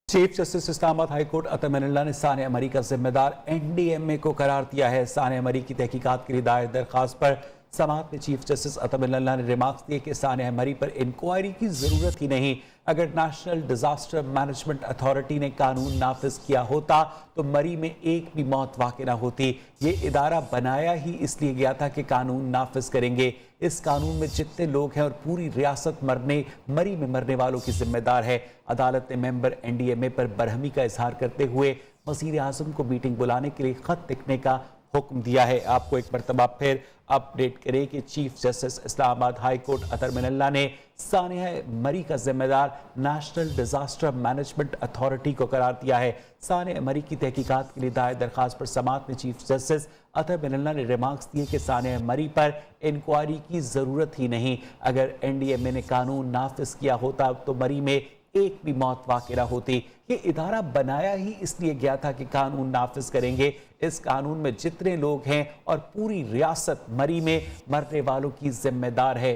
Chief justice Islamabad high court Athar Minallah ने सानिया मरी का जिम्मेदार एनडीएमए को करार दिया है। सानिया मरी की तहकीकात के लिए दायर दरखास्त पर समाअत में चीफ जस्टिस अतर मनल्ला ने रिमार्क्स दिए कि सानिया मरी पर इंक्वायरी की जरूरत ही नहीं। अगर नेशनल डिजास्टर मैनेजमेंट अथॉरिटी ने कानून नाफिज किया होता तो मरी में एक भी मौत वाक़ई ना होती। ये इदारा बनाया ही इसलिए गया था कि कानून नाफिज करेंगे। इस कानून में जितने लोग हैं और पूरी रियासत मरी में मरने वालों की जिम्मेदार है। अदालत ने मेंबर एनडीएमए पर बरहमी का इजहार करते हुए वज़ीर आज़म को मीटिंग बुलाने के लिए खत लिखने का हुक्म दिया है। आपको एक मरतबा फिर अपडेट करें कि chief justice Islamabad high court Athar Minallah ने सानिया मरी का जिम्मेदार नेशनल डिजास्टर मैनेजमेंट अथॉरिटी को करार दिया है। सानिया मरी की तहकीकात के लिए दायर दरखास्त पर समाअत में चीफ जस्टिस अतर मनल्ला ने रिमार्क्स दिए कि सानिया मरी पर इंक्वायरी की जरूरत ही नहीं। अगर एनडीएमए ने कानून नाफिज किया होता तो मरी में एक भी मौत वाक़ई ना होती। ये इदारा बनाया ही इसलिए गया था कि कानून नाफिज करेंगे। इस कानून में जितने लोग हैं और पूरी रियासत मरी में मरने वालों की जिम्मेदार है।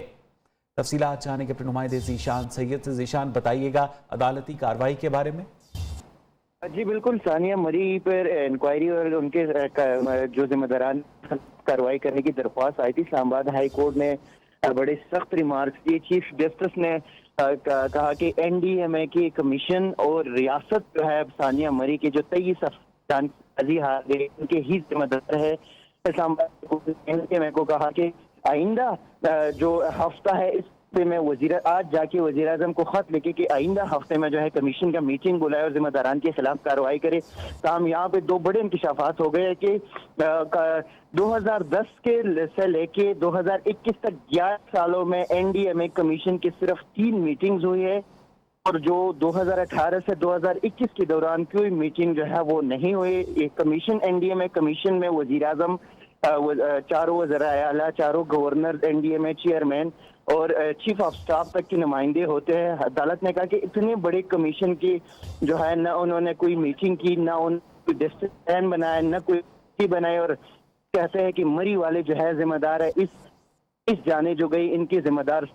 तफसीलात जाने के अपने नुमाइंदे ज़ीशान सैयद से। ज़ीशान, बताइएगा अदालती कार्रवाई के बारे में। जी बिल्कुल, सानिया मरी पर इंक्वायरी और उनके जो जिम्मेदारान कार्रवाई करने की दरख्वास्त आई थी, इस्लामाबाद हाई कोर्ट ने बड़े सख्त रिमार्क्स दिए। चीफ जस्टिस ने कहा कि एनडीएमए की कमीशन और रियासत जो है सानिया मरी के जो 23 जानकारी हार गए उनके ही जिम्मेदार है। इस्लामाबाद एनडीएमए को कहा कि आइंदा जो हफ्ता है इस में आज जाके वजीर आजम को खत लिखे कि आइंदा हफ्ते में जो है कमीशन का मीटिंग बुलाए और जिम्मेदारान के खिलाफ कार्रवाई करे। ताहम यहाँ पे दो बड़े इंकशाफात हो गए कि 2010 के से लेके 2021 तक 11 सालों में एनडीएमए कमीशन की सिर्फ 3 मीटिंग्स हुई है और जो 2018 से 2021 के दौरान कोई मीटिंग जो है वो नहीं हुई। कमीशन एनडीएमए कमीशन में वजीर आजम, चारों वज़रा आला, चारों गवर्नर, एनडीएमए चेयरमैन और चीफ ऑफ स्टाफ तक के नुमाइंदे होते हैं। अदालत ने कहा कि इतने बड़े कमीशन की जो है न उन्होंने कोई मीटिंग की, न उन्होंने डिस्ट्रिक्ट प्लान बनाया, न कोई बनाए और कहते हैं कि मरी वाले जो है जिम्मेदार है इस जाने जो गई इनकी जिम्मेदार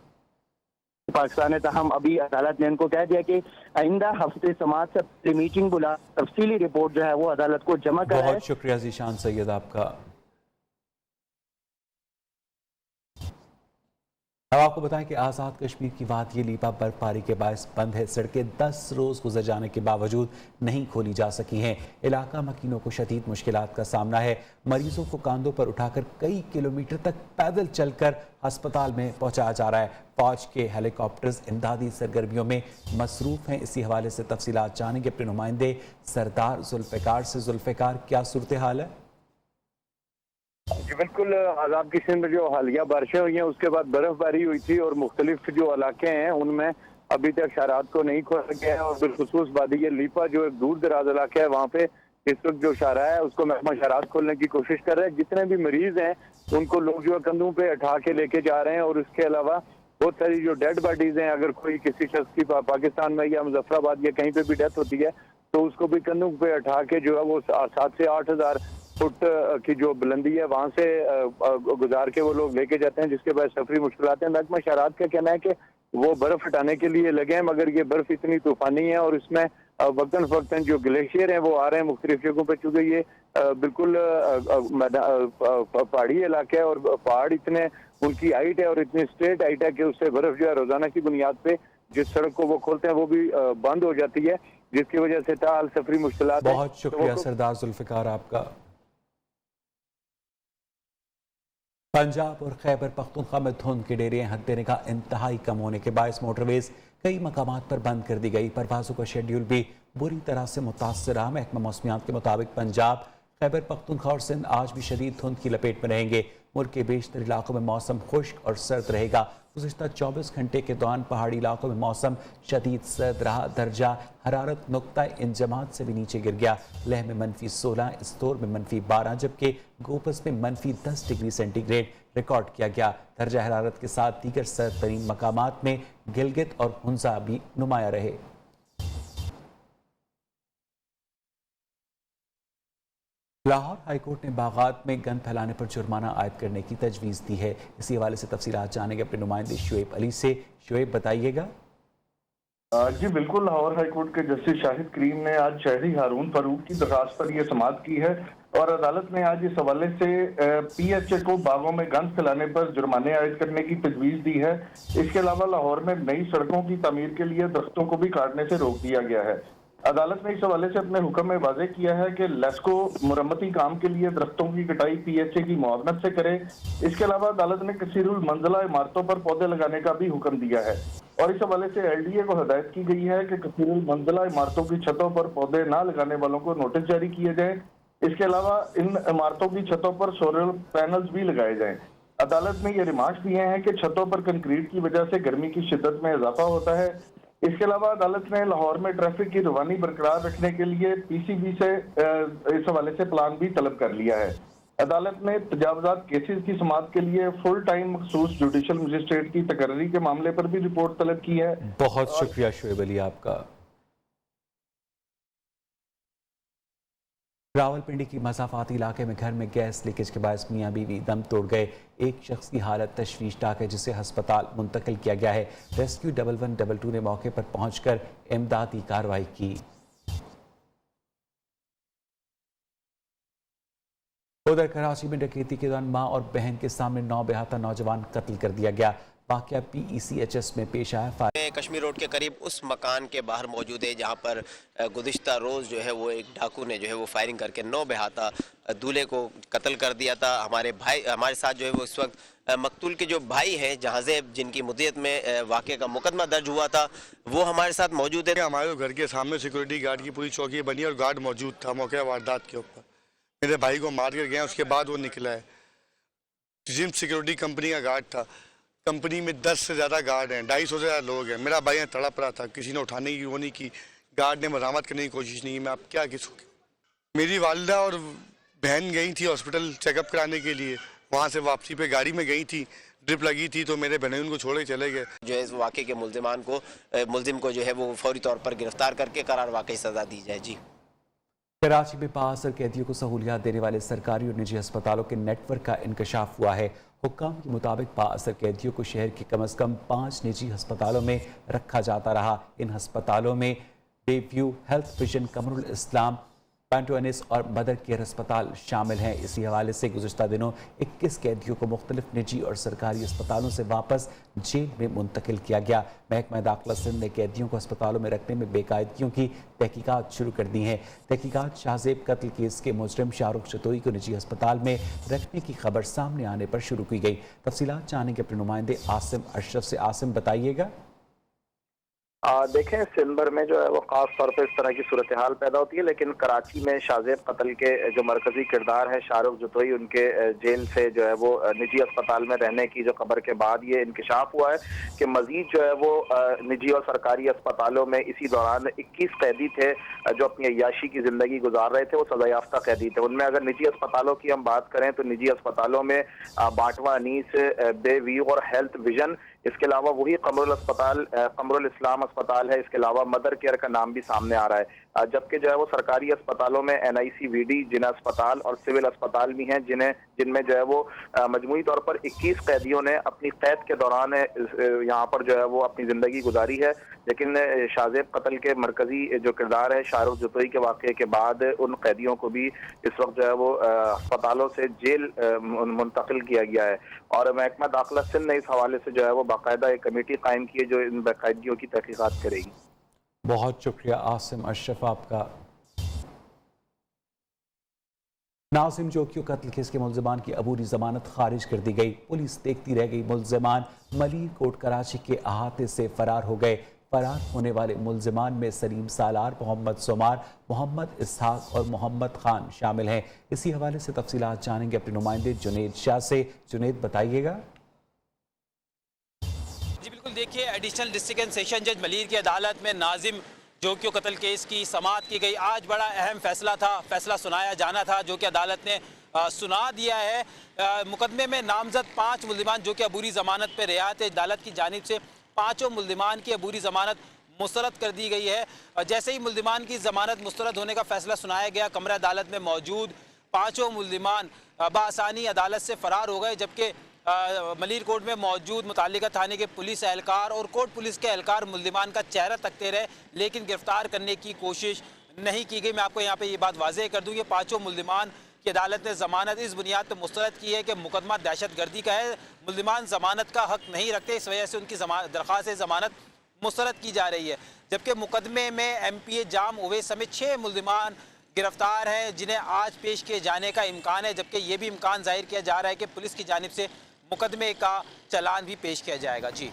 पाकिस्तान है। हम अभी अदालत ने इनको कह दिया कि आइंदा हफ्ते समाज से मीटिंग बुला तफसीली रिपोर्ट जो है वो अदालत को जमा कराए। बहुत शुक्रिया ज़ीशान सैयद आपका। अब आपको बताएं कि आज़ाद कश्मीर की वादी लीपा बर्फबारी के बायस बंद है। सड़कें 10 रोज़ गुजर जाने के बावजूद नहीं खोली जा सकी हैं। इलाका मकीनों को शदीद मुश्किलात का सामना है। मरीजों को कांधों पर उठाकर कई किलोमीटर तक पैदल चलकर अस्पताल में पहुंचाया जा रहा है। फौज के हेलीकॉप्टर्स इमदादी सरगर्मियों में मसरूफ़ हैं। इसी हवाले से तफसीलात जानेंगे अपने नुमाइंदे सरदार जुल्फ़िकार से। जुल्फ़िकार, क्या सूरत हाल है? जी बिल्कुल, आज़ाद कश्मीर में जो हालिया बारिशें हुई हैं उसके बाद बर्फबारी हुई थी और मुख्तलिफ जो इलाके हैं उनमें अभी तक शारात को नहीं खोला गया है। और बिलखुसूस वादी लीपा जो एक दूर दराज इलाका है वहाँ पे इस वक्त जो शारा है उसको महकमा शारात खोलने की कोशिश कर रहे हैं। जितने भी मरीज हैं उनको लोग जो है कंधों पे उठा के लेके जा रहे हैं और उसके अलावा बहुत सारी जो डेड बॉडीज हैं, अगर कोई किसी शख्स की पाकिस्तान में या मुजफ्फराबाद या कहीं पे भी डेथ होती है तो उसको भी कंधों पे उठा के जो है वो 7 से 8 हज़ार फुट की जो बुलंदी है वहां से गुजार के वो लोग लेके जाते हैं, जिसके बाद सफरी मुश्किलात हैं। महकमा शारात का कहना है कि वो बर्फ हटाने के लिए लगे हैं, मगर ये बर्फ इतनी तूफानी है और इसमें वक्तन फक्तन जो ग्लेशियर हैं वो आ रहे हैं मुख्तलिफ जगहों पर। चूंकि ये बिल्कुल पहाड़ी इलाका है और पहाड़ इतने उनकी हाइट है और इतनी स्ट्रेट हाइट है कि उससे बर्फ जो है रोजाना की बुनियाद पे जिस सड़क को वो खोलते हैं वो भी बंद हो जाती है, जिसकी वजह से ताल सफरी मुश्किलात। बहुत शुक्रिया सरदार जुल्फ़िकार आपका। पंजाब और खैबर पख्तूनख्वा में धुंध के डेरे हद देने का इंतहाई कम होने के बायस मोटरवेज कई मकामात पर बंद कर दी गई। परवाजों का शेड्यूल भी बुरी तरह से मुतासर रहा। महकमा मौसमियात के मुताबिक पंजाब, खैबर पख्तूनख्वा और सिंध आज भी शदीद धुंध की लपेट में रहेंगे। मुल्क के बेशतर इलाकों में मौसम खुश्क और सर्द रहेगा। गुज़िश्ता 24 घंटे के दौरान पहाड़ी इलाकों में मौसम शदीद सर्द रहा। दर्जा हरारत नुक्ता इंजमात से भी नीचे गिर गया। लेह में -16, इस्तोर में -12, जबकि गोपस में -10 डिग्री सेंटीग्रेड रिकॉर्ड किया गया। दर्जा हरारत के साथ दीगर सर्द तरीन मकामात में गिलगित और हुंजा भी नुमाया रहे। लाहौर हाईकोर्ट ने बागात में गंद फैलाने पर जुर्माना आयद करने की तजवीज़ दी है। इसी हवाले से तफसीलात जानेंगे अपने नुमाइंदे शुएब अली से। शुएब, बताइएगा। जी बिल्कुल, लाहौर हाईकोर्ट के जस्टिस शाहिद करीम ने आज शहरी हारून फारूक की दरखास्त पर यह समाअत की है और अदालत ने आज इस हवाले से पीएचए को बागों में गंद फैलाने पर जुर्माने आयद करने की तजवीज़ दी है। इसके अलावा लाहौर में नई सड़कों की तमीर के लिए दरख्तों को भी काटने से रोक दिया गया है। अदालत ने इस हवाले से अपने हुक्म में वाज़ेह किया है कि लेस्को मुरम्मती काम के लिए दरख्तों की कटाई पीएचए की मुआवनत से करे। इसके अलावा अदालत ने कसीरुल मंजिला इमारतों पर पौधे लगाने का भी हुक्म दिया है और इस हवाले से एलडीए को हदायत की गई है कि कसीरुल मंजिला इमारतों की छतों पर पौधे न लगाने वालों को नोटिस जारी किए जाए। इसके अलावा इन इमारतों की छतों पर सोलर पैनल्स भी लगाए जाएं। अदालत ने ये रिमार्क्स दिए हैं कि छतों पर कंक्रीट की वजह से गर्मी की शिद्दत में इजाफा होता है। इसके अलावा अदालत ने लाहौर में ट्रैफिक की रवानी बरकरार रखने के लिए पीसीबी से इस हवाले से प्लान भी तलब कर लिया है। अदालत ने तजावजात केसेस की समाअत के लिए फुल टाइम मखसूस जुडिशल मजिस्ट्रेट की तकर्री के मामले पर भी रिपोर्ट तलब की है। बहुत शुक्रिया शोएब अली आपका। रावलपिंडी की मसाफाती इलाके में घर में गैस लीकेज के बायस मियां बीवी दम तोड़ गए। एक शख्स की हालत तशवीशनाक है जिसे अस्पताल मुंतकिल किया गया है। रेस्क्यू 1112 ने मौके पर पहुंचकर इमदादी कार्रवाई की। उधर कराची में डकैती के दौरान मां और बहन के सामने 9 बेहाता नौजवान कत्ल कर दिया गया। वाकया PECHS में पेश आया। कश्मीर रोड के करीब उस मकान के बाहर मौजूद है जहां पर गुज़िश्ता रोज़ जो है वो एक डाकू ने जो है वो फायरिंग करके 9 बेहाता दूल्हे को कत्ल कर दिया था। हमारे साथ जो है वो इस वक्त मकतूल के जो भाई हैं जहाज़ेब, जिनकी मुद्दत में वाक़े का मुकदमा दर्ज हुआ था, वो हमारे साथ मौजूद है। हमारे घर के सामने सिक्योरिटी गार्ड की पूरी चौकी बनी और गार्ड मौजूद था मौके वारदात के ऊपर। मेरे भाई को मार कर गया, उसके बाद वो निकला है। जिम सिक्योरिटी कंपनी का गार्ड था। कंपनी में 10 से ज़्यादा गार्ड हैं, 250 से ज़्यादा लोग हैं। मेरा भाई यहाँ तड़प रहा था, किसी ने उठाने की वो नहीं की, गार्ड ने मरामत करने की कोशिश नहीं की। मैं अब क्या किस मेरी वालिदा और बहन गई थी हॉस्पिटल चेकअप कराने के लिए। वहाँ से वापसी पे गाड़ी में गई थी, ड्रिप लगी थी तो मेरे बहन उनको छोड़ के चले गए। जो है इस वाक़े के मुल्जिम को जो है वो फौरी तौर पर गिरफ्तार करके करार वाक़ई सज़ा दी जाए। जी, कराची में पासर कैदियों को सहूलियात देने वाले सरकारी और निजी अस्पतालों के नेटवर्क का इंकशाफ हुआ है। हुक्काम के मुताबिक पासर कैदियों को शहर के कम अज़ कम 5 निजी अस्पतालों में रखा जाता रहा। इन अस्पतालों में बेव्यू, हेल्थ विजन, कमरुल इस्लाम, पैंटोनिस और मदर केयर अस्पताल शामिल हैं। इसी हवाले से गुज़िश्ता दिनों 21 कैदियों को मुख्तलिफ निजी और सरकारी अस्पतालों से वापस जेल में मुंतकिल किया गया। महकमा दाखिला सिंध ने कैदियों को अस्पतालों में रखने में बेकायदगियों की तहकीकात शुरू कर दी हैं। तहकीकात शाहजेब कत्ल केस के मुजरिम शाहरुख शतोई को निजी अस्पताल में रखने की खबर सामने आने पर शुरू की गई। तफसीलात जानेंगे अपने नुमाइंदे आसिम अशरफ से। आसिम, बताइएगा। देखें, सिंध भर में जो है वो खास तौर पर इस तरह की सूरत हाल पैदा होती है, लेकिन कराची में शाहजेब कत्ल के जो मरकजी किरदार है शाहरुख जतोई, उनके जेल से जो है वो निजी अस्पताल में रहने की जो खबर के बाद ये इंकशाफ हुआ है कि मजीद जो है वो निजी और सरकारी अस्पतालों में इसी दौरान 21 कैदी थे जो अपनी अय्याशी की जिंदगी गुजार रहे थे। वो सजा याफ्ता कैदी थे। उनमें अगर निजी अस्पतालों की हम बात करें तो निजी अस्पतालों में बाटवा अनीस, बेव्यू और हेल्थ विजन, इसके अलावा वही कमरुल इस्लाम अस्पताल है। इसके अलावा मदर केयर का नाम भी सामने आ रहा है। जबकि जो है वो सरकारी अस्पतालों में NICVD, जिना अस्पताल और सिविल अस्पताल भी हैं जिनमें जो है वो मजमूई तौर पर 21 कैदियों ने अपनी कैद के दौरान यहाँ पर जो है वो अपनी जिंदगी गुजारी है। लेकिन शाहजेब कत्ल के मरकजी जो किरदार है शाहरुख जतोई के वाक़े के बाद उन कैदियों को भी इस वक्त जो है वो अस्पतालों से जेल मुंतकिल किया गया है। और महकमा दाखिला सिंध ने इस हवाले से जो है वो बाकायदा एक कमेटी कायम की है जो इन बाकायदगियों की तहकीकात करेगी। बहुत शुक्रिया आसिम अशरफ आपका। नाजिम जोकियो कत्ल केस के मुल्जिमान की अबूरी जमानत खारिज कर दी गई। पुलिस देखती रह गई। मुल्जिमान मलिर कोट कराची के अहाते से फरार हो गए। फरार होने वाले मुल्जिमान में सलीम सालार, मोहम्मद सोमार, मोहम्मद इसहाक और मोहम्मद खान शामिल हैं। इसी हवाले से तफसीलात जानेंगे अपने नुमाइंदे जुनेद शाह से। जुनेद, बताइएगा। जी बिल्कुल, देखिए, एडिशनल डिस्ट्रिक्ट एंड सेशन जज मलिर की अदालत में नाजिम जोकियो कत्ल केस की समाअत की गई। आज बड़ा अहम फैसला था, फैसला सुनाया जाना था जो कि अदालत ने सुना दिया है। मुकदमे में नामजद 5 मुल्जिमान जो कि अबूरी जमानत पर रिहा थे, अदालत की जानिब से 5 मुल्जिमान की अबूरी जमानत मुस्तरद कर दी गई है। जैसे ही मुल्जिमान की जमानत मुस्तरद होने का फैसला सुनाया गया, कमरा अदालत में मौजूद 5 मुल्जिमान बासानी अदालत से फरार हो गए। जबकि मलीर कोर्ट में मौजूद मुतालिका थाने के पुलिस एहलकार और कोर्ट पुलिस के एहलकार मुल्जिमान का चेहरा तकते रहे, लेकिन गिरफ्तार करने की कोशिश नहीं की गई। मैं आपको यहाँ पे ये बात वाज़ेह कर दूँ, ये पाँचों मुल्जिमान की अदालत ने ज़मानत इस बुनियाद पर मुस्तरद की है कि मुकदमा दहशत गर्दी का है, मुल्जिमान ज़मानत का हक़ नहीं रखते, इस वजह से उनकी दरख्वास्त ज़मानत मुस्तरद की जा रही है। जबकि मुकदमे में MPA जाम उवैस समेत 6 मुल्जिमान गिरफ्तार हैं जिन्हें आज पेश किए जाने का इम्कान है, जबकि ये भी इम्कान जाहिर किया जा रहा है कि पुलिस की जानिब से मुकदमे का चलान भी पेश किया जाएगा। जी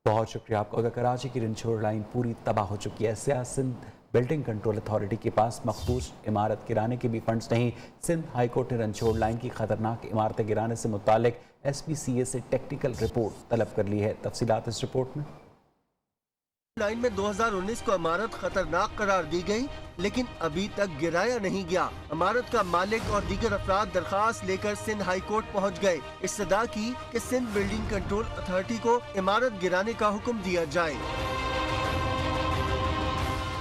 बहुत शुक्रिया आपका। उधर कराची की रिंछोड़ लाइन पूरी तबाह हो चुकी है। सिंध बिल्डिंग कंट्रोल अथॉरिटी के पास मखदूश इमारत गिराने के भी फंड्स नहीं। सिंध हाई कोर्ट ने रंछोड़ लाइन की खतरनाक इमारतें गिराने से मुतालिक SPCA से टेक्निकल रिपोर्ट तलब कर ली है। तफसीलात इस रिपोर्ट में। लाइन में 2019 को इमारत खतरनाक करार दी गई, लेकिन अभी तक गिराया नहीं गया। इमारत का मालिक और दीगर अफराद दरखास्त लेकर सिंध हाई कोर्ट पहुँच गए। इस्तदा की कि सिंध बिल्डिंग कंट्रोल अथॉरिटी को इमारत गिराने का हुक्म दिया जाए।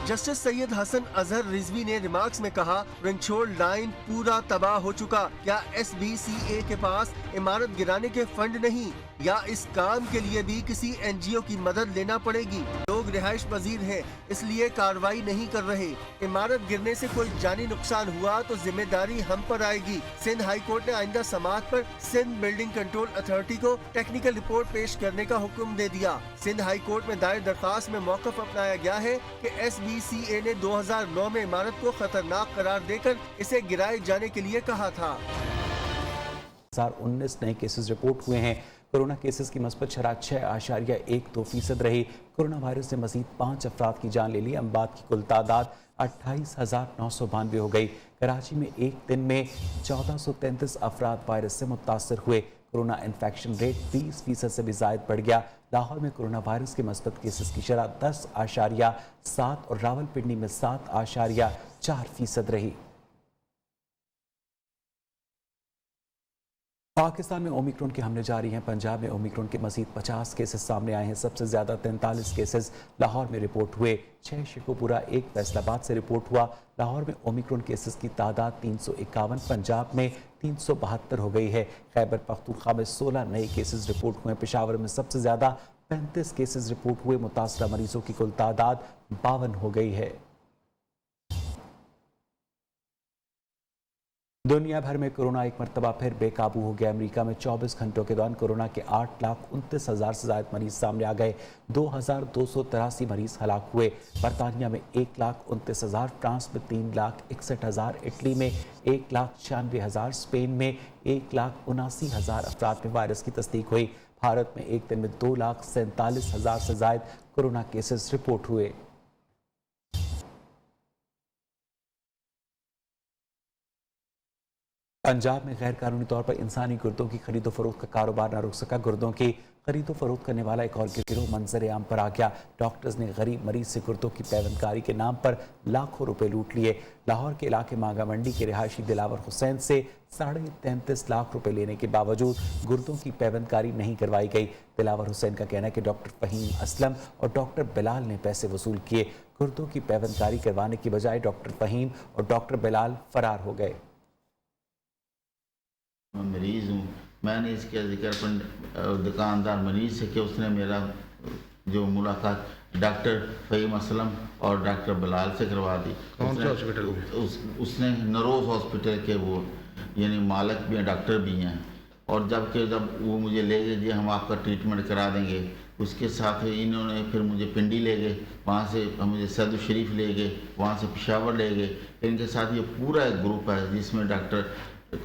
जस्टिस सैयद हसन अजहर रिजवी ने रिमार्क्स में कहा, रंछोड़ लाइन पूरा तबाह हो चुका। क्या SBCA के पास इमारत गिराने के फंड नहीं या इस काम के लिए भी किसी NGO की मदद लेना पड़ेगी? लोग रिहाइश पजीर हैं, इसलिए कार्रवाई नहीं कर रहे। इमारत गिरने से कोई जानी नुकसान हुआ तो जिम्मेदारी हम पर आएगी। सिंध हाई कोर्ट ने आइंदा समाअत पर सिंध बिल्डिंग कंट्रोल अथॉरिटी को टेक्निकल रिपोर्ट पेश करने का हुक्म दे दिया। सिंध हाई कोर्ट में दायर दरखास्त में मौक़िफ़ अपनाया गया है कि SBCA ने 2009 में इमारत को खतरनाक करार देकर इसे गिराए जाने के लिए कहा था। 2019 नए केसेस रिपोर्ट हुए हैं। कोरोना केसेस की मस्बत शरह 6.12% रही। कोरोना वायरस ने मजीद 5 अफराद की जान ले ली। अमवात की कुल तादाद 28,992 हो गई। कराची में एक दिन में 1433 अफराद वायरस से मुतासर हुए। कोरोना इन्फेक्शन रेट 20% से भी ज़ायद बढ़ गया। लाहौर में कोरोना वायरस के मस्बत केसेस की शरह 10.7 और रावलपिंडी में 7.4% रही। पाकिस्तान में ओमिक्रॉन के हमले जारी हैं। पंजाब में ओमिक्रॉन के मजीद 50 केसेस सामने आए हैं। सबसे ज़्यादा 43 केसेस लाहौर में रिपोर्ट हुए। 6 शेखोपुरा, 1 फैसलाबाद से रिपोर्ट हुआ। लाहौर में ओमिक्रॉन केसेस की तादाद 351, पंजाब में 372 हो गई है। खैबर पख्तूनख्वा में 16 नए केसेस रिपोर्ट हुए। पेशावर में सबसे ज़्यादा 35 केसेस रिपोर्ट हुए। मुतासरा मरीजों की कुल तादाद 52 हो गई है। दुनिया भर में कोरोना एक मरतबा फिर बेकाबू हो गया। अमेरिका में 24 घंटों के दौरान कोरोना के 8,29,000 से ज़्यादा मरीज सामने आ गए। 2,283 मरीज हलाक हुए। बरतानिया में 1,29,000, फ्रांस में 3,61,000, इटली में 1,96,000, स्पेन में 1,79,000 अफराद में वायरस की तस्दीक हुई। भारत में एक दिन में 2,47,000 से ज़ायद कोरोना केसेस रिपोर्ट हुए। पंजाब में गैर कानूनी तौर पर इंसानी गुर्दों की खरीदो फरोख्त का कारोबार न रुक सका। गुर्दों की खरीदो फरोख्त करने वाला एक और गिरोह मंजर आम पर आ गया। डॉक्टर्स ने गरीब मरीज से गुर्दों की पैवंदकारी के नाम पर लाखों रुपए लूट लिए। लाहौर के इलाके मांगा मंडी के रिहायशी दिलावर हुसैन से 33.5 लाख रुपए लेने के बावजूद गुर्दों की पैवंदकारी नहीं करवाई गई। दिलावर हुसैन का कहना है कि डॉक्टर फ़हीम असलम और डॉक्टर बिलाल ने पैसे वसूल किए। गुर्दों की पैवंदकारी करवाने की बजाय डॉक्टर फ़हीम और डॉक्टर बिलाल फरार हो गए। मैं मरीज़ हूँ, मैंने इसका जिक्र अपन दुकानदार मरीज़ से कि उसने मेरा जो मुलाकात डॉक्टर फ़हीम असलम और डॉक्टर बिलाल से करवा दी। कौन से हॉस्पिटल? उसने नरोज हॉस्पिटल के वो यानी मालिक भी हैं, डॉक्टर भी हैं। और जब वो मुझे ले गए, जी हम आपका ट्रीटमेंट करा देंगे, उसके साथ इन्होंने फिर मुझे पिंडी ले गए, वहाँ से मुझे सैद शरीफ ले गए, वहाँ से पेशावर ले गए। इनके साथ ये पूरा एक ग्रुप है जिसमें डॉक्टर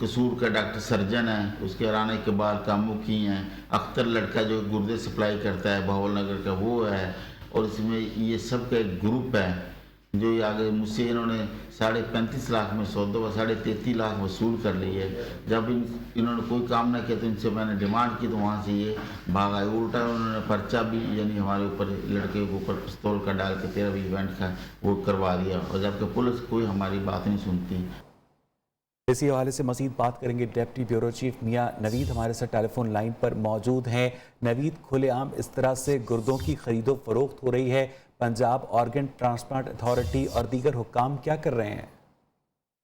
कसूर का डॉक्टर सर्जन है, उसके आने के बाद कामुकी हैं, अख्तर लड़का जो गुर्दे सप्लाई करता है बहावल नगर का वो है, और इसमें ये सब का एक ग्रुप है जो आगे मुझसे इन्होंने 35.5 लाख में सौदा 33.5 लाख वसूल कर ली है। जब इन्होंने कोई काम ना किया तो इनसे मैंने डिमांड की तो वहाँ से ये भाग आए। उल्टा उन्होंने पर्चा भी यानी हमारे ऊपर लड़के के ऊपर पिस्तौल का डाल के 13 इवेंट का वो करवा दिया, और जबकि पुलिस कोई हमारी बात नहीं सुनती। इसी हवाले से मजीद बात करेंगे। डिप्टी ब्यूरो चीफ मियां नवीद हमारे साथ टेलीफोन लाइन पर मौजूद हैं। नवीद, खुलेआम इस तरह से गुर्दों की खरीदो फरोख्त हो रही है, पंजाब ऑर्गन ट्रांसप्लांट अथॉरिटी और दीगर हुक्काम क्या कर रहे हैं?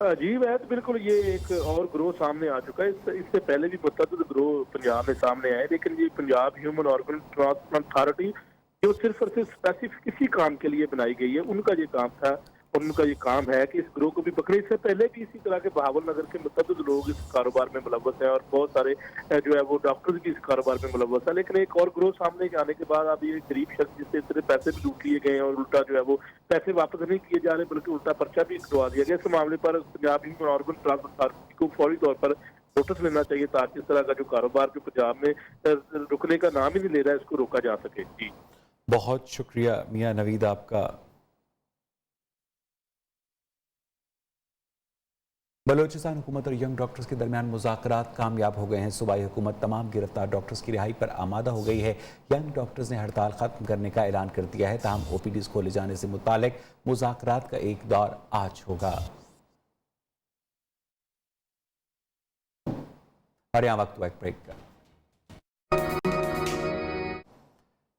अजीब है तो बिल्कुल ये एक और ग्रोह सामने आ चुका है। इससे पहले भी मुतअद्दिद ग्रोह पंजाब में सामने आए, लेकिन ये Punjab human organ transplant authority जो सिर्फ और सिर्फ स्पेसिफिक किसी काम के लिए बनाई गई है, उनका ये काम था, उनका ये काम है कि इस ग्रोह को भी पकड़े। इससे पहले भी इसी तरह के बहावल नगर के मुतअद्दिद लोग इस कारोबार में मुलव्वस हैं और बहुत सारे जो है वो डॉक्टर्स भी इस कारोबार में मुलव्वस है। लेकिन एक और ग्रोह सामने आने के बाद अब ये गरीब शख्स जिससे सिर्फ पैसे भी लूट लिए गए और उल्टा जो है वो पैसे वापस नहीं किए जा रहे बल्कि उल्टा पर्चा भी कटवा दिया गया। इस मामले पर Punjab human organ transplant authority को फौरी तौर पर नोटिस लेना चाहिए ताकि इस तरह का जो कारोबार जो पंजाब में रुकने का नाम ही नहीं ले रहा है, इसको रोका जा सके। जी बहुत शुक्रिया मियां नवीद आपका। बलोचिस्तान हुकूमत और यंग डॉक्टर्स के दरमियान मुज़ाकरात कामयाब हो गए हैं। सूबाई हुकूमत तमाम गिरफ्तार डॉक्टर्स की रिहाई पर आमादा हो गई है। यंग डॉक्टर्स ने हड़ताल ख़त्म करने का ऐलान कर दिया है। ताहम OPDs खोले जाने से मुतालिक मुज़ाकरात का एक दौर आज होगा। और यहाँ वक्त हुआ एक ब्रेक का।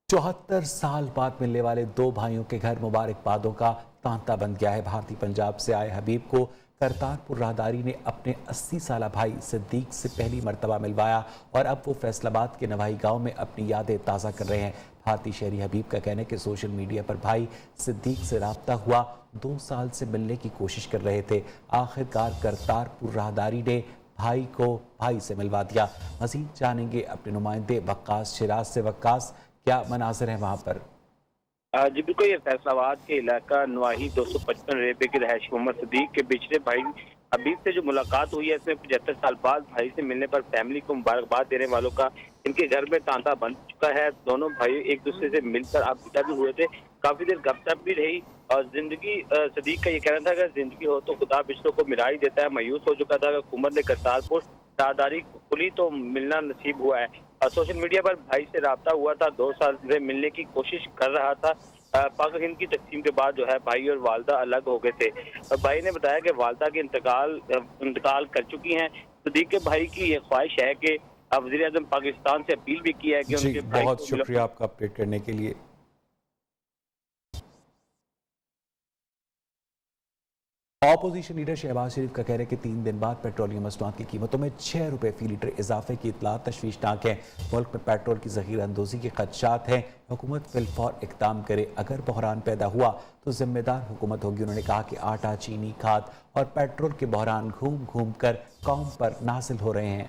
74 साल बाद मिलने वाले दो भाइयों के घर मुबारकबादों का तांता बन गया है। भारतीय पंजाब से आए हबीब को करतारपुर राहदारी ने अपने 80 साला भाई सिद्दीक से पहली मरतबा मिलवाया और अब वो फैसलाबाद के नवाही गांव में अपनी यादें ताज़ा कर रहे हैं। भारतीय शहरी हबीब का कहना है कि सोशल मीडिया पर भाई सिद्दीक से रब्ता हुआ, 2 साल से मिलने की कोशिश कर रहे थे। आखिरकार करतारपुर राहदारी ने भाई को भाई से मिलवा दिया। मज़ीद जानेंगे अपने नुमाइंदे वक्कास शिराज से। वक्कास, क्या मनाज़िर हैं वहाँ पर? जी बिल्कुल, ये फैसलाबाद के इलाका नवाही 255 रेबे के रहायशी मोहम्मद सिद्दीक के बिछड़े भाई हबीब से जो मुलाकात हुई है, इसमें 75 साल बाद भाई से मिलने पर फैमिली को मुबारकबाद देने वालों का इनके घर में तांता बन चुका है। दोनों भाई एक दूसरे से मिलकर आपदा भी हुए थे, काफी देर गपशप भी रही और जिंदगी सिद्दीक का ये कहना था कि जिंदगी हो तो खुदा बिछड़ों को मिला ही देता है। मायूस हो चुका था, हुकूमत ने करतारपुर राहदारी खुली तो मिलना नसीब हुआ है। सोशल मीडिया पर भाई से रब्ता हुआ था, 2 साल से मिलने की कोशिश कर रहा था। पाक हिंद की तकसीम के बाद जो है भाई और वालदा अलग हो गए थे। भाई ने बताया कि वालदा की इंतकाल कर चुकी हैं। सिद्दीक के भाई की ये ख्वाहिश है कि वज़ीर आज़म पाकिस्तान से अपील भी की है कि उनके भाई बहुत शुक्रिया आपका अपडेट करने के लिए। ऑपोजिशन लीडर शहबाज शरीफ का कहना है कि 3 दिन बाद पेट्रोलियम मसनूआत की कीमतों में 6 रुपये फी लीटर इजाफे की इतला तशवीशनाक है। मुल्क में पेट्रोल की ज़ख़ीरा अंदोज़ी के खदशात हैं। हुकूमत फिलफौर इक़दाम करे, अगर बहरान पैदा हुआ तो जिम्मेदार हुकूमत होगी। उन्होंने कहा कि आटा, चीनी, खाद और पेट्रोल के बहरान घूम घूम कर कौम पर नाज़िल हो रहे हैं।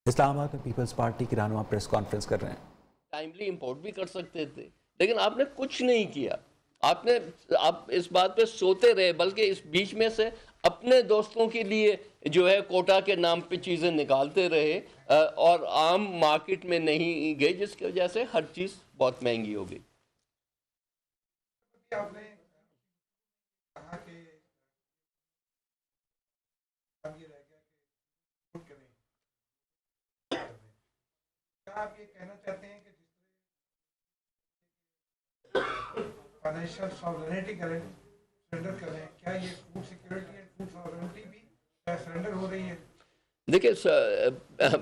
इस्लामाबाद में पीपल्स पार्टी के रहनुमा प्रेस कॉन्फ्रेंस कर रहे हैं। टाइमली इंपोर्ट भी कर सकते थे, लेकिन आपने कुछ नहीं किया। आप इस बात पे सोते रहे, बल्कि इस बीच में से अपने दोस्तों के लिए जो है कोटा के नाम पे चीज़ें निकालते रहे और आम मार्केट में नहीं गई, जिसकी वजह से हर चीज़ बहुत महंगी हो गई। आप ये कहना चाहते हैं कि फाइनेंशियल सॉवरेनिटी सरेंडर कर रहे हैं, क्या ये food security and food sovereignty भी सरेंडर हो रही है? देखिए,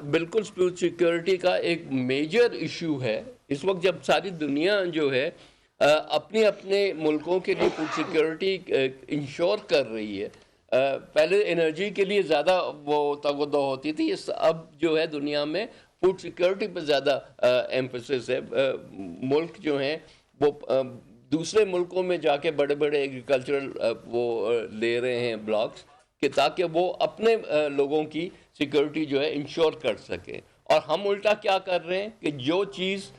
बिल्कुल फूड सिक्योरिटी का एक मेजर इशू है इस वक्त, जब सारी दुनिया जो है अपने अपने मुल्कों के लिए फूड सिक्योरिटी इंश्योर कर रही है। पहले एनर्जी के लिए ज़्यादा वो तवज्जो होती थी, अब जो है दुनिया में फूड सिक्योरिटी पर ज़्यादा एम्फेसिस है। मुल्क जो हैं वो दूसरे मुल्कों में जाके बड़े बड़े एग्रीकल्चरल वो ले रहे हैं ब्लॉक्स कि ताकि वो अपने लोगों की सिक्योरिटी जो है इंश्योर कर सकें। और हम उल्टा क्या कर रहे हैं कि जो चीज़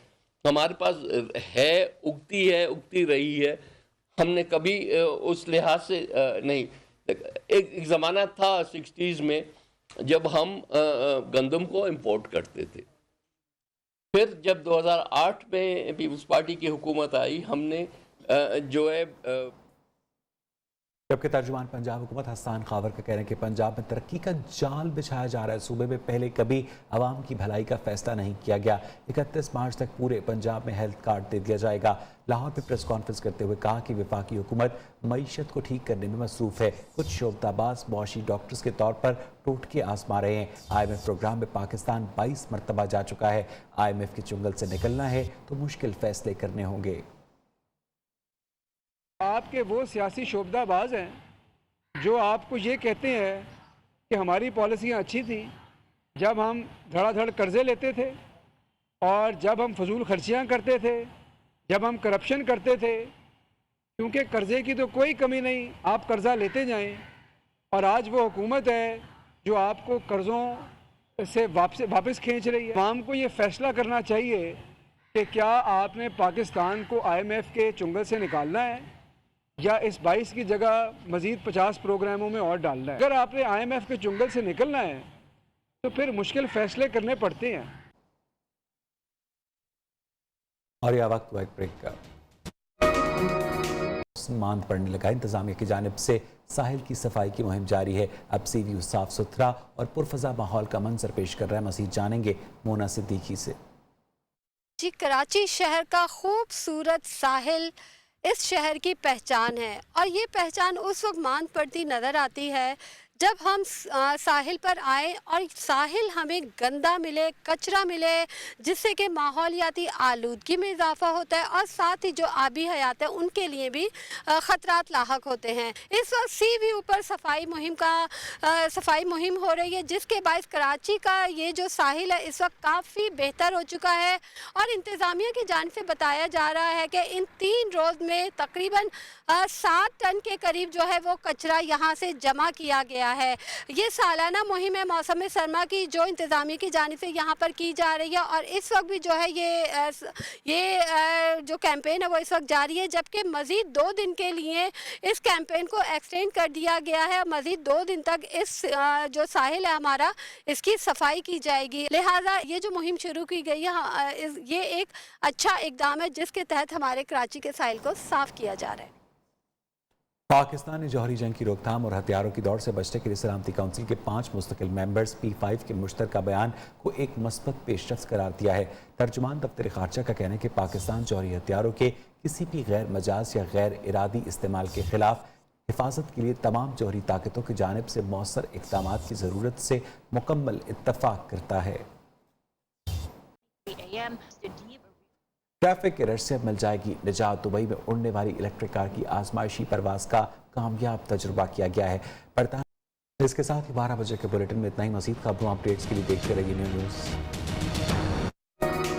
हमारे पास है, उगती रही है, हमने कभी उस लिहाज से नहीं। एक ज़माना था 60s में जब हम गंदम को इंपोर्ट करते थे। फिर जब 2008 में पीपल्स पार्टी की हुकूमत आई, हमने जो है जबकि तर्जुमान पंजाब हुकूमत हसन खावर का कहना है कि पंजाब में तरक्की का जाल बिछाया जा रहा है। सूबे में पहले कभी आवाम की भलाई का फैसला नहीं किया गया। 31 मार्च तक पूरे पंजाब में हेल्थ कार्ड दे दिया जाएगा। लाहौर में प्रेस कॉन्फ्रेंस करते हुए कहा कि वफाकी हुकूमत मईशत को ठीक करने में मसरूफ़ है। कुछ शोबताबाज मौशी डॉक्टर्स के तौर पर टोटके आजमा रहे हैं। IMF प्रोग्राम में पाकिस्तान 22 मरतबा जा चुका है। IMF के चुंगल से निकलना है तो मुश्किल फैसले करने होंगे। आपके वो सियासी शोबदाबाज हैं जो आपको ये कहते हैं कि हमारी पॉलिसियाँ अच्छी थी जब हम धड़ाधड़ कर्जे लेते थे और जब हम फजूल खर्चियाँ करते थे, जब हम करप्शन करते थे, क्योंकि कर्जे की तो कोई कमी नहीं, आप कर्जा लेते जाएं। और आज वो हुकूमत है जो आपको कर्ज़ों से वापस खींच रही है। आवाम को ये फैसला करना चाहिए कि क्या आपने पाकिस्तान को IMF के चुंगल से निकालना है या इस 22 की जगह मज़ीद 50 प्रोग्रामों में और डालना है। अगर आपने IMF के चुंगल से निकलना है तो फिर मुश्किल फैसले करने पड़ते हैं। और यह वक्त हुआ एक ब्रेक का। मांद पड़ने लगा, इंतजामिया की जानिब से साहिल की सफाई की मुहिम जारी है। अब सी व्यू साफ सुथरा और पुरफजा माहौल का मंजर पेश कर रहा है। मज़ीद जानेंगे मोना सिद्दीकी से। जी, कराची शहर का खूबसूरत साहिल इस शहर की पहचान है और ये पहचान उस वक्त मांद पड़ती नज़र आती है जब हम साहिल पर आए और साहिल हमें गंदा मिले, कचरा मिले, जिससे कि माहौलियाती आलूदगी में इजाफा होता है और साथ ही जो आबी हयात है उनके लिए भी ख़तरात लाहक होते हैं। इस वक्त सी व्यू पर सफाई मुहिम हो रही है, जिसके बायस कराची का ये जो साहिल है इस वक्त काफ़ी बेहतर हो चुका है और इंतज़ामिया की जानिब से बताया जा रहा है कि इन 3 रोज़ में तकरीबन 7 टन के करीब जो है वो कचरा यहाँ से जमा किया गया है। ये सालाना मुहिम है मौसम सरमा की जो इंतज़ामिया की जानिब से यहाँ पर की जा रही है और इस वक्त भी जो है ये जो कैंपेन है वो इस वक्त जारी है, जबकि मज़ीद 2 दिन के लिए इस कैंपेन को एक्सटेंड कर दिया गया है। मज़ीद 2 दिन तक इस जो साहिल है हमारा इसकी सफाई की जाएगी। लिहाजा ये जो मुहिम शुरू की गई है ये एक अच्छा इकदाम है जिसके तहत हमारे कराची के साहिल को साफ किया जा रहा है। पाकिस्तान ने जौहरी जंग की रोकथाम और हथियारों की दौड़ से बचने के लिए सलामती काउंसिल के 5 मुस्तकिल मेंबर्स P5 के मुश्तरका बयान को एक मस्बत पेशरफ्त करार दिया है। तर्जुमान दफ्तर खारजा का कहना है कि पाकिस्तान जौहरी हथियारों के किसी भी गैर मजाज या गैर इरादी इस्तेमाल के खिलाफ हिफाजत के लिए तमाम जौहरी ताकतों की जानिब से मौसर इक़दाम की ज़रूरत से मुकम्मल इत्तफाक करता है। ट्रैफिक एरर से अब मिल जाएगी निजात। दुबई में उड़ने वाली इलेक्ट्रिक कार की आजमाइशी परवाज का कामयाब तजुर्बा किया गया है। इसके साथ ही 12 बजे के बुलेटिन में इतना ही। मज़ीद खबरों अपडेट्स के लिए देखते रहिए न्यूज़।